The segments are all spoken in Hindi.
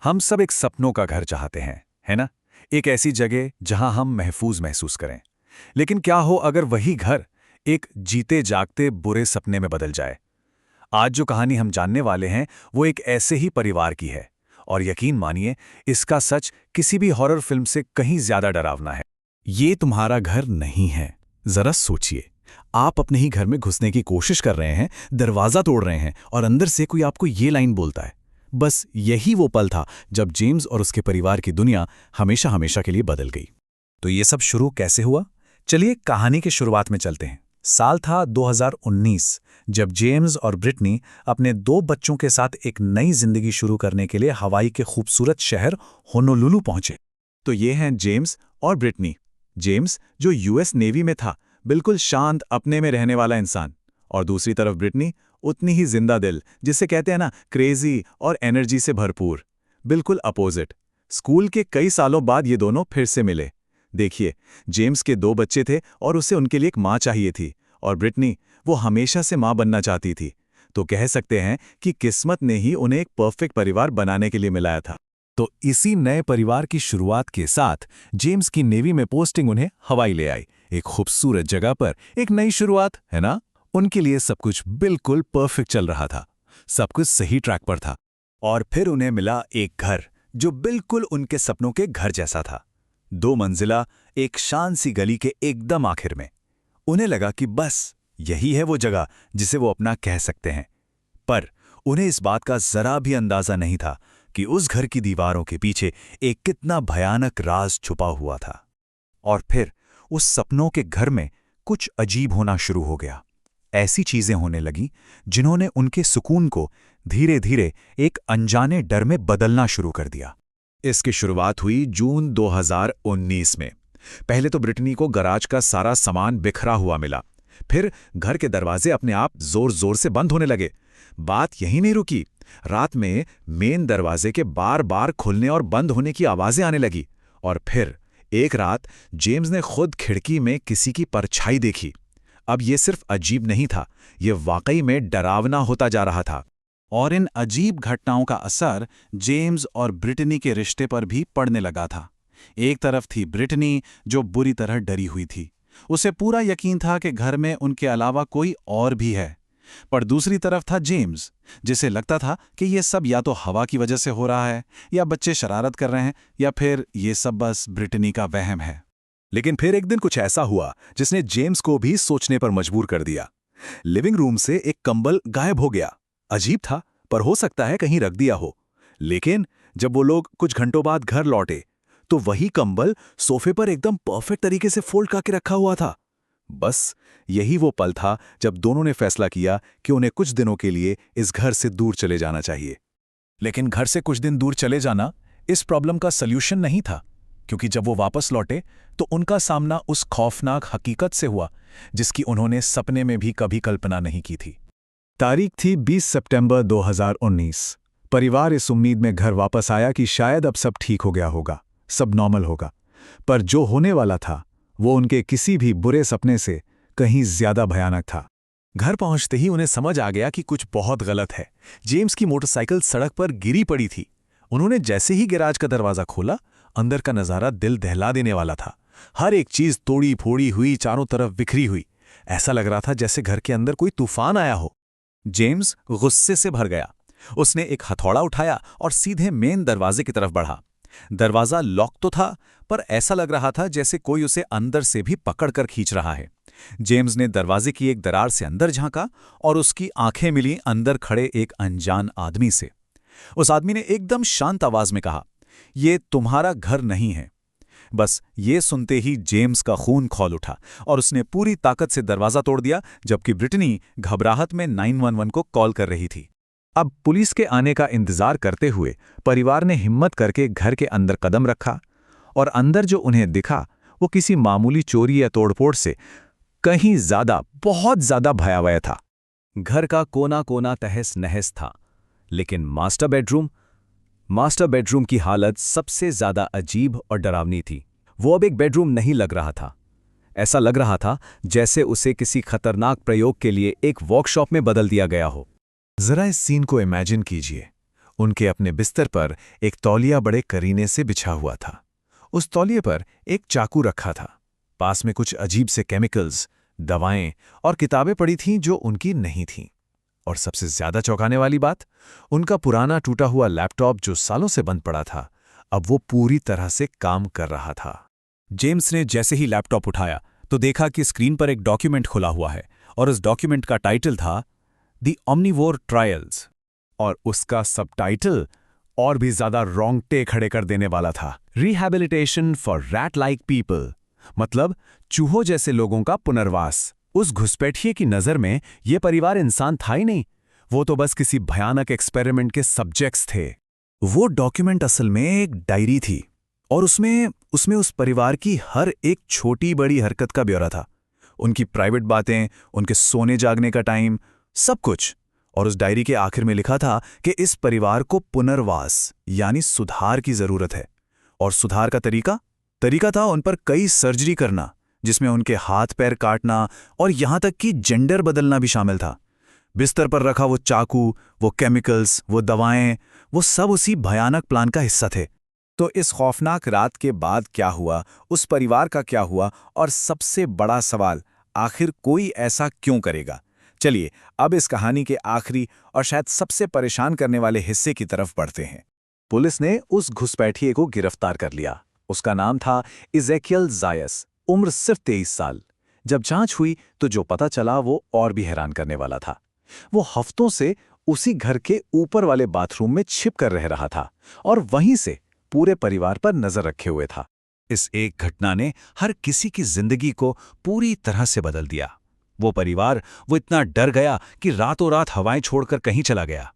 हम सब एक सपनों का घर चाहते हैं, है ना? एक ऐसी जगह जहां हम महफूज महसूस करें। लेकिन क्या हो अगर वही घर एक जीते जागते बुरे सपने में बदल जाए? आज जो कहानी हम जानने वाले हैं वो एक ऐसे ही परिवार की है। और यकीन मानिए, इसका सच किसी भी हॉरर फिल्म से कहीं ज्यादा डरावना है। ये तुम्हारा घर नहीं है। जरा सोचिए, आप अपने ही घर में घुसने की कोशिश कर रहे हैं, दरवाजा तोड़ रहे हैं और अंदर से कोई आपको ये लाइन बोलता है। बस यही वो पल था जब जेम्स और उसके परिवार की दुनिया हमेशा हमेशा के लिए बदल गई। तो ये सब शुरू कैसे हुआ? चलिए कहानी की शुरुआत में चलते हैं। साल था 2019, जब जेम्स और ब्रिटनी अपने 2 बच्चों के साथ एक नई जिंदगी शुरू करने के लिए हवाई के खूबसूरत शहर होनोलुलु पहुंचे। तो ये हैं जेम्स और ब्रिटनी। जेम्स जो यूएस नेवी में था, बिल्कुल शांत अपने में रहने वाला इंसान, और दूसरी तरफ ब्रिटनी, उतनी ही जिंदा दिल, जिसे कहते हैं ना, क्रेजी और एनर्जी से भरपूर। बिल्कुल अपोजिट। स्कूल के कई सालों बाद ये दोनों फिर से मिले। देखिए, जेम्स के 2 बच्चे थे और उसे उनके लिए एक माँ चाहिए थी, और ब्रिटनी, वो हमेशा से माँ बनना चाहती थी। तो कह सकते हैं कि किस्मत ने ही उन्हें एक परफेक्ट परिवार बनाने के लिए मिलाया था। तो इसी नए परिवार की शुरुआत के साथ जेम्स की नेवी में पोस्टिंग उन्हें हवाई ले आई। एक खूबसूरत जगह पर एक नई शुरुआत, है ना? उनके लिए सब कुछ बिल्कुल परफेक्ट चल रहा था, सब कुछ सही ट्रैक पर था। और फिर उन्हें मिला एक घर जो बिल्कुल उनके सपनों के घर जैसा था। 2 मंजिला, एक शांत सी गली के एकदम आखिर में। उन्हें लगा कि बस यही है वो जगह जिसे वो अपना कह सकते हैं। पर उन्हें इस बात का जरा भी अंदाजा नहीं था कि उस घर की दीवारों के पीछे एक कितना भयानक राज छुपा हुआ था। और फिर उस सपनों के घर में कुछ अजीब होना शुरू हो गया। ऐसी चीजें होने लगी जिन्होंने उनके सुकून को धीरे धीरे एक अनजाने डर में बदलना शुरू कर दिया। इसकी शुरुआत हुई जून 2019 में। पहले तो ब्रिटनी को गराज का सारा सामान बिखरा हुआ मिला। फिर घर के दरवाजे अपने आप जोर जोर से बंद होने लगे। बात यही नहीं रुकी, रात में मेन दरवाजे के बार बार खुलने और बंद होने की आवाजें आने लगी। और फिर एक रात जेम्स ने खुद खिड़की में किसी की परछाई देखी। अब ये सिर्फ अजीब नहीं था, ये वाकई में डरावना होता जा रहा था। और इन अजीब घटनाओं का असर जेम्स और ब्रिटनी के रिश्ते पर भी पड़ने लगा था। एक तरफ थी ब्रिटनी, जो बुरी तरह डरी हुई थी। उसे पूरा यकीन था कि घर में उनके अलावा कोई और भी है। पर दूसरी तरफ था जेम्स, जिसे लगता था कि ये सब या तो हवा की वजह से हो रहा है, या बच्चे शरारत कर रहे हैं, या फिर ये सब बस ब्रिटनी का वहम है। लेकिन फिर एक दिन कुछ ऐसा हुआ जिसने जेम्स को भी सोचने पर मजबूर कर दिया। लिविंग रूम से एक कंबल गायब हो गया। अजीब था, पर हो सकता है कहीं रख दिया हो। लेकिन जब वो लोग कुछ घंटों बाद घर लौटे, तो वही कंबल सोफे पर एकदम परफेक्ट तरीके से फोल्ड करके रखा हुआ था। बस यही वो पल था जब दोनों ने फैसला किया कि उन्हें कुछ दिनों के लिए इस घर से दूर चले जाना चाहिए। लेकिन घर से कुछ दिन दूर चले जाना इस प्रॉब्लम का सल्यूशन नहीं था, क्योंकि जब वो वापस लौटे तो उनका सामना उस खौफनाक हकीकत से हुआ जिसकी उन्होंने सपने में भी कभी कल्पना नहीं की थी। तारीख थी 20 सितंबर 2019। परिवार इस उम्मीद में घर वापस आया कि शायद अब सब ठीक हो गया होगा, सब नॉर्मल होगा। पर जो होने वाला था वो उनके किसी भी बुरे सपने से कहीं ज्यादा भयानक था। घर पहुंचते ही उन्हें समझ आ गया कि कुछ बहुत गलत है। जेम्स की मोटरसाइकिल सड़क पर गिरी पड़ी थी। उन्होंने जैसे ही गैराज का दरवाजा खोला, अंदर का नजारा दिल दहला देने वाला था। हर एक चीज तोड़ी फोड़ी हुई, चारों तरफ बिखरी हुई। ऐसा लग रहा था जैसे घर के अंदर कोई तूफान आया हो। जेम्स गुस्से से भर गया। उसने एक हथौड़ा उठाया और सीधे मेन दरवाजे की तरफ बढ़ा। दरवाजा लॉक तो था, पर ऐसा लग रहा था जैसे कोई उसे अंदर से भी पकड़कर खींच रहा है। जेम्स ने दरवाजे की एक दरार से अंदर झांका और उसकी आंखें मिली अंदर खड़े एक अनजान आदमी से। उस आदमी ने एकदम शांत आवाज में कहा, "ये तुम्हारा घर नहीं है।" बस ये सुनते ही जेम्स का खून खौल उठा और उसने पूरी ताकत से दरवाजा तोड़ दिया, जबकि ब्रिटनी घबराहट में 911 को कॉल कर रही थी। अब पुलिस के आने का इंतजार करते हुए परिवार ने हिम्मत करके घर के अंदर कदम रखा, और अंदर जो उन्हें दिखा वो किसी मामूली चोरी या तोड़फोड़ से कहीं ज्यादा, बहुत ज्यादा भयावह था। घर का कोना कोना तहस नहस था, लेकिन मास्टर बेडरूम की हालत सबसे ज्यादा अजीब और डरावनी थी। वो अब एक बेडरूम नहीं लग रहा था। ऐसा लग रहा था जैसे उसे किसी खतरनाक प्रयोग के लिए एक वर्कशॉप में बदल दिया गया हो। जरा इस सीन को इमेजिन कीजिए। उनके अपने बिस्तर पर एक तौलिया बड़े करीने से बिछा हुआ था। उस तौलिए पर एक चाकू रखा था। पास में कुछ अजीब से केमिकल्स, दवाएं और किताबें पड़ी थीं जो उनकी नहीं थीं। और सबसे ज्यादा चौंकाने वाली बात, उनका पुराना टूटा हुआ लैपटॉप जो सालों से बंद पड़ा था, अब वो पूरी तरह से काम कर रहा था। जेम्स ने जैसे ही लैपटॉप उठाया तो देखा कि स्क्रीन पर एक डॉक्यूमेंट खुला हुआ है और उस डॉक्यूमेंट का टाइटल था द ओमनिवोर ट्रायल्स। और उसका सबटाइटल और भी ज्यादा रोंगटे खड़े कर देने वाला था, rehabilitation for rat like people, मतलब चूहों जैसे लोगों का पुनर्वास। उस घुसपैठिए की नजर में ये परिवार इंसान था ही नहीं, वो तो बस किसी भयानक एक्सपेरिमेंट के सब्जेक्ट्स थे। वो डॉक्यूमेंट असल में एक डायरी थी और उसमें उस परिवार की हर एक छोटी बड़ी हरकत का ब्यौरा था। उनकी प्राइवेट बातें, उनके सोने जागने का टाइम, सब कुछ। और उस डायरी के आखिर में लिखा था कि इस परिवार को पुनर्वास यानी सुधार की जरूरत है। और सुधार का तरीका था उन पर कई सर्जरी करना, जिसमें उनके हाथ पैर काटना और यहां तक कि जेंडर बदलना भी शामिल था। बिस्तर पर रखा वो चाकू, वो केमिकल्स, वो दवाएं, वो सब उसी भयानक प्लान का हिस्सा थे। तो इस खौफनाक रात के बाद क्या हुआ, उस परिवार का क्या हुआ, और सबसे बड़ा सवाल, आखिर कोई ऐसा क्यों करेगा? चलिए अब इस कहानी के आखिरी और शायद सबसे परेशान करने वाले हिस्से की तरफ बढ़ते हैं। पुलिस ने उस घुसपैठिए को गिरफ्तार कर लिया। उसका नाम था इज़ेकियल ज़ायस, उम्र सिर्फ 23 साल। जब जांच हुई तो जो पता चला वो और भी हैरान करने वाला था। वो हफ्तों से उसी घर के ऊपर वाले बाथरूम में छिप कर रह रहा था और वहीं से पूरे परिवार पर नजर रखे हुए था। इस एक घटना ने हर किसी की जिंदगी को पूरी तरह से बदल दिया। वो परिवार, वो इतना डर गया कि रातों रात हवाएं छोड़कर कहीं चला गया।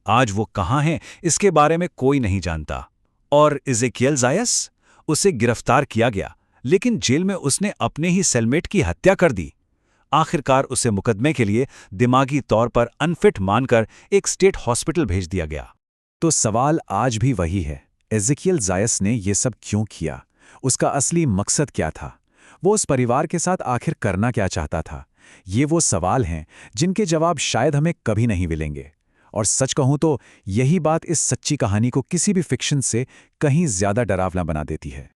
आज वो कहाँ है इसके बारे में कोई नहीं जानता। और इज़ेकियल ज़ायस, उसे गिरफ्तार किया गया, लेकिन जेल में उसने अपने ही सेलमेट की हत्या कर दी। आखिरकार उसे मुकदमे के लिए दिमागी तौर पर अनफिट मानकर एक स्टेट हॉस्पिटल भेज दिया गया। तो सवाल आज भी वही है, इज़ेकियल ज़ायस ने ये सब क्यों किया? उसका असली मकसद क्या था? वो उस परिवार के साथ आखिर करना क्या चाहता था? ये वो सवाल हैं जिनके जवाब शायद हमें कभी नहीं मिलेंगे। और सच कहूं तो यही बात इस सच्ची कहानी को किसी भी फिक्शन से कहीं ज्यादा डरावना बना देती है।